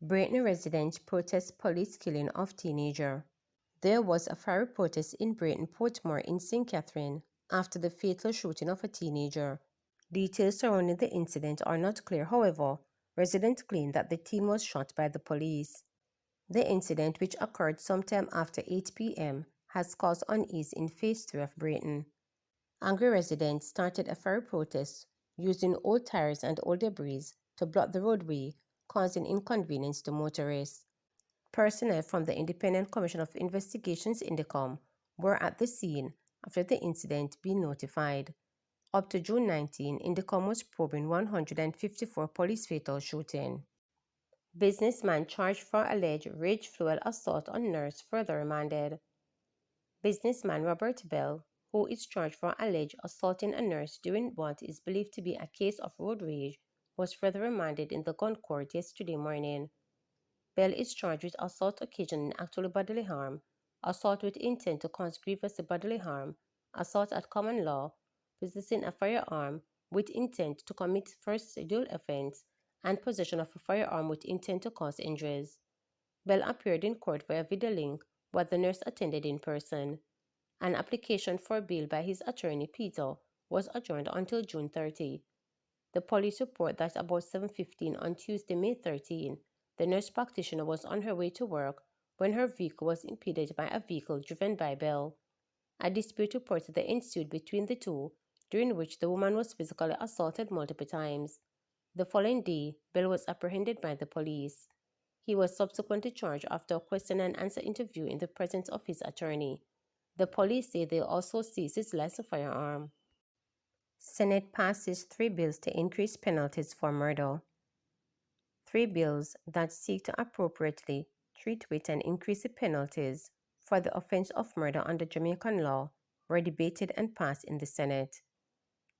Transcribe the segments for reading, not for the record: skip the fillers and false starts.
Britney residents protest police killing of teenager. There was a fiery protest in Brayton Portmore in St. Catherine after the fatal shooting of a teenager. Details surrounding the incident are not clear, however, residents claim that the teen was shot by the police. The incident, which occurred sometime after 8 p.m., has caused unease in Phase 3 of Brayton. Angry residents started a fiery protest using old tires and old debris to block the roadway, causing inconvenience to motorists. Personnel from the Independent Commission of Investigations Indicom were at the scene after the incident being notified. Up to June 19, Indicom was probing 154 police fatal shooting. Businessman charged for alleged rage-fueled assault on nurse further remanded. Businessman Robert Bell, who is charged for alleged assaulting a nurse during what is believed to be a case of road rage, was further remanded in the gun court yesterday morning. Bell is charged with assault occasioning actual bodily harm, assault with intent to cause grievous bodily harm, assault at common law, possessing a firearm with intent to commit first scheduled offense, and possession of a firearm with intent to cause injuries. Bell appeared in court via video link, but the nurse attended in person. An application for bail by his attorney Peter was adjourned until June 30. The police report that about 7:15 on Tuesday, May 13, the nurse practitioner was on her way to work when her vehicle was impeded by a vehicle driven by Bell. A dispute reportedly ensued between the two, during which the woman was physically assaulted multiple times. The following day, Bell was apprehended by the police. He was subsequently charged after a question and answer interview in the presence of his attorney. The police say they also seized his license firearm. Senate passes 3 bills to increase penalties for murder. 3 bills that seek to appropriately treat with and increase the penalties for the offense of murder under Jamaican law were debated and passed in the Senate.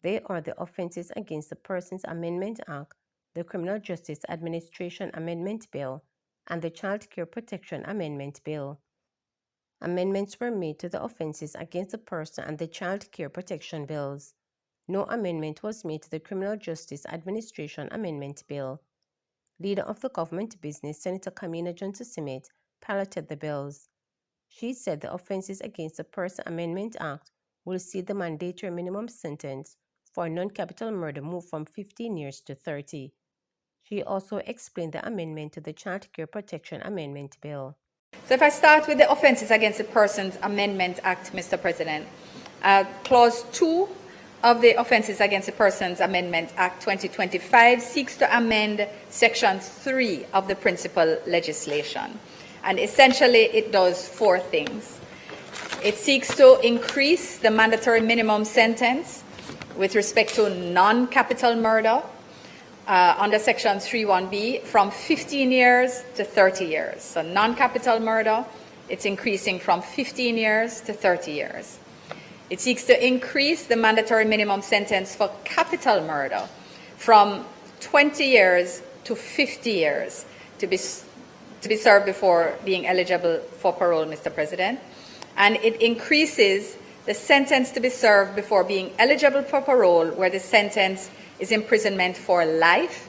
They are the Offenses Against the Persons Amendment Act, the Criminal Justice Administration Amendment Bill, and the Child Care Protection Amendment Bill. Amendments were made to the Offenses Against the Person and the Child Care Protection Bills. No amendment was made to the Criminal Justice Administration Amendment Bill. Leader of the government business, Senator Kamina Johnson-Simmet, piloted the bills. She said the Offenses Against the Person Amendment Act will see the mandatory minimum sentence for non-capital murder move from 15 years to 30. She also explained the amendment to the Child Care Protection Amendment Bill. So if I start with the Offenses Against the Persons Amendment Act, Mr. President, Clause 2 of the Offenses Against the Persons Amendment Act 2025 seeks to amend Section 3 of the principal legislation. And essentially, it does 4 things. It seeks to increase the mandatory minimum sentence with respect to non-capital murder under Section 3(1)(b) from 15 years to 30 years. So non-capital murder, it's increasing from 15 years to 30 years. It seeks to increase the mandatory minimum sentence for capital murder from 20 years to 50 years to be served before being eligible for parole, Mr. President. And it increases the sentence to be served before being eligible for parole, where the sentence is imprisonment for life,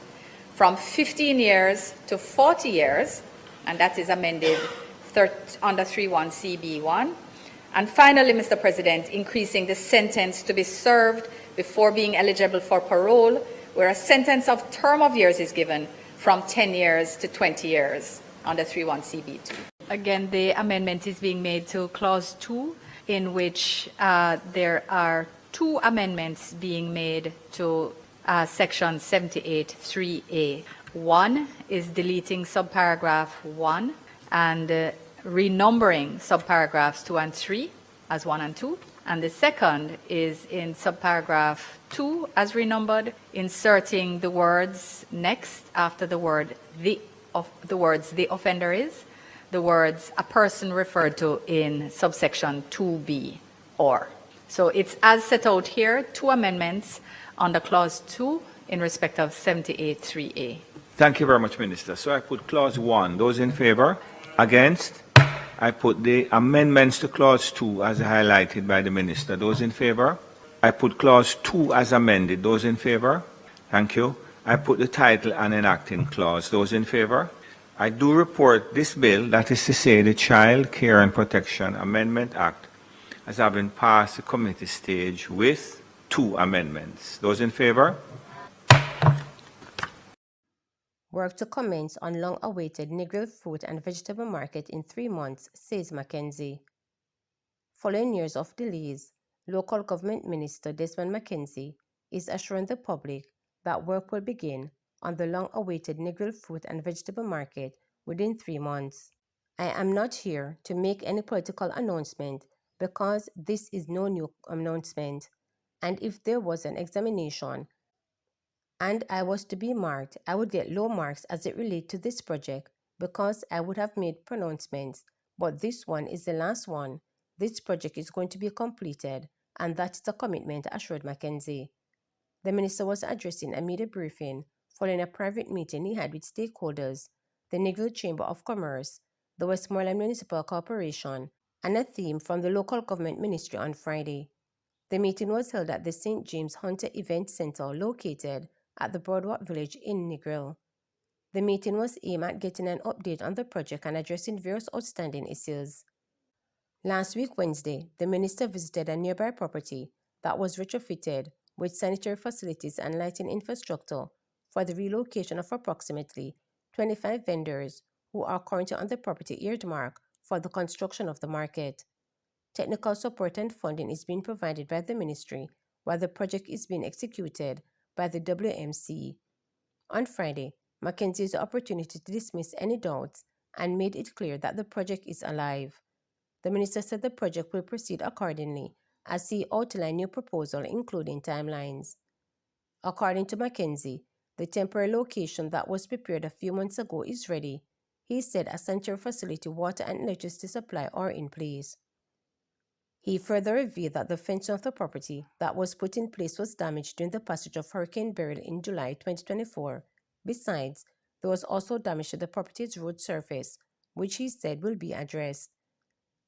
from 15 years to 40 years, and that is amended under 3(1)(c)(b)(1). And finally, Mr. President, increasing the sentence to be served before being eligible for parole, where a sentence of term of years is given from 10 years to 20 years under 3(1)(c)(b)(2). Again, the amendment is being made to Clause 2, in which there are 2 amendments being made to Section 78(3)(a). One is deleting subparagraph 1 and renumbering subparagraphs 2 and 3 as 1 and 2. And the second is in subparagraph 2 as renumbered, inserting the words next after the word the offender is, the words a person referred to in subsection 2b or. So it's as set out here, 2 amendments under Clause 2 in respect of 78(3)(a). Thank you very much, Minister. So I put Clause 1. Those in favor? Against? I put the amendments to Clause 2 as highlighted by the Minister. Those in favour? I put Clause 2 as amended. Those in favour? Thank you. I put the title and enacting clause. Those in favour? I do report this bill, that is to say the Child Care and Protection Amendment Act, as having passed the committee stage with 2 amendments. Those in favour? Work to commence on long-awaited Negril Fruit and Vegetable Market in 3 months, says Mackenzie. Following years of delays, Local Government Minister Desmond Mackenzie is assuring the public that work will begin on the long-awaited Negril Fruit and Vegetable Market within 3 months. I am not here to make any political announcement because this is no new announcement, and if there was an examination and I was to be marked, I would get low marks as it relates to this project because I would have made pronouncements, but this one is the last one. This project is going to be completed, and that is a commitment, assured Mackenzie. The minister was addressing a media briefing following a private meeting he had with stakeholders, the Negril Chamber of Commerce, the Westmoreland Municipal Corporation, and a theme from the local government ministry on Friday. The meeting was held at the St. James Hunter Event Center located at the Broadwalk Village in Negril. The meeting was aimed at getting an update on the project and addressing various outstanding issues. Last week, Wednesday, the minister visited a nearby property that was retrofitted with sanitary facilities and lighting infrastructure for the relocation of approximately 25 vendors who are currently on the property earmarked for the construction of the market. Technical support and funding is being provided by the ministry while the project is being executed by the WMC. On Friday, Mackenzie used the opportunity to dismiss any doubts and made it clear that the project is alive. The minister said the project will proceed accordingly as he outlined new proposals, including timelines. According to Mackenzie, the temporary location that was prepared a few months ago is ready. He said a sanitary facility, water, and electricity supply are in place. He further revealed that the fencing of the property that was put in place was damaged during the passage of Hurricane Beryl in July 2024. Besides, there was also damage to the property's road surface, which he said will be addressed.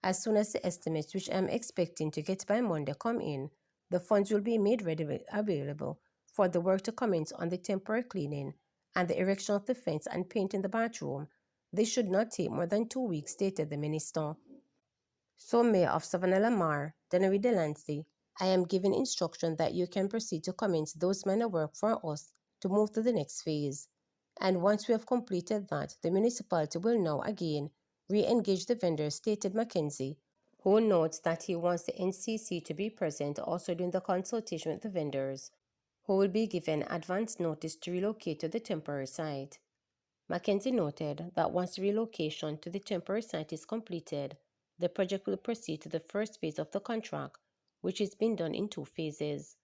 As soon as the estimates, which I am expecting to get by Monday, come in, the funds will be made readily available for the work to commence on the temporary cleaning and the erection of the fence and painting the bathroom. This should not take more than 2 weeks, stated the minister. So, Mayor of Savannah-Lamar, Dennery Delancey, I am giving instruction that you can proceed to commence those minor work for us to move to the next phase. And once we have completed that, the municipality will now again re-engage the vendors, stated Mackenzie, who notes that he wants the NCC to be present also during the consultation with the vendors, who will be given advance notice to relocate to the temporary site. Mackenzie noted that once the relocation to the temporary site is completed, the project will proceed to the first phase of the contract, which is being done in 2 phases.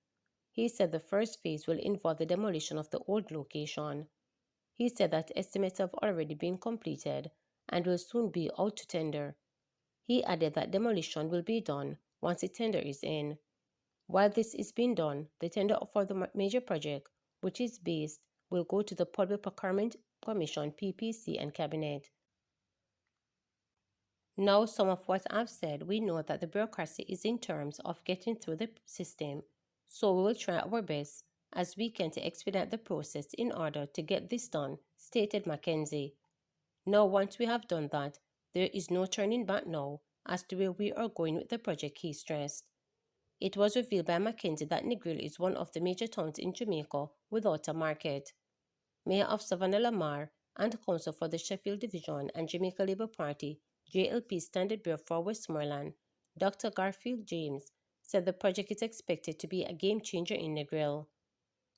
He said the first phase will involve the demolition of the old location. He said that estimates have already been completed and will soon be out to tender. He added that demolition will be done once the tender is in. While this is being done, the tender for the major project, which is based, will go to the Public Procurement Commission, PPC, and Cabinet. Now, some of what I've said, we know that the bureaucracy is in terms of getting through the system, so we will try our best as we can to expedite the process in order to get this done, stated Mackenzie. Now, once we have done that, there is no turning back now as to where we are going with the project, he stressed. It was revealed by Mackenzie that Negril is one of the major towns in Jamaica without a market. Mayor of Savannah-Lamar and Council for the Sheffield Division and Jamaica Labour Party, JLP Standard Bearer for Westmoreland, Dr. Garfield James, said the project is expected to be a game changer in Negril.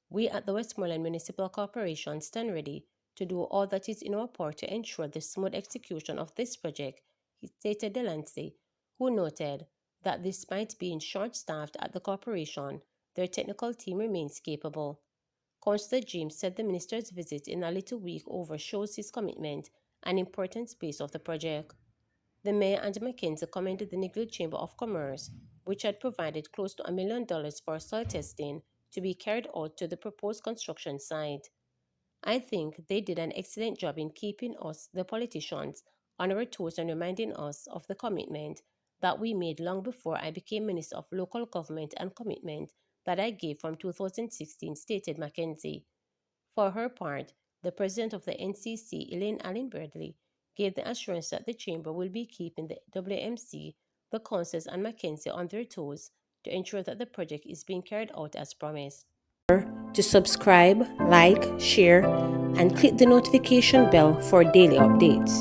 We at the Westmoreland Municipal Corporation stand ready to do all that is in our power to ensure the smooth execution of this project, he stated Delancey, who noted that despite being short-staffed at the corporation, their technical team remains capable. Councillor James said the minister's visit in a little week over shows his commitment and importance pace of the project. The mayor and Mackenzie commended the Negril Chamber of Commerce, which had provided close to $1 million for soil testing to be carried out to the proposed construction site. I think they did an excellent job in keeping us, the politicians, on our toes and reminding us of the commitment that we made long before I became Minister of Local Government and Commitment that I gave from 2016, stated Mackenzie. For her part, the president of the NCC, Elaine Allen Bradley, gave the assurance that the chamber will be keeping the WMC, the councils, and Mackenzie on their toes to ensure that the project is being carried out as promised. To subscribe, like, share, and click the notification bell for daily updates.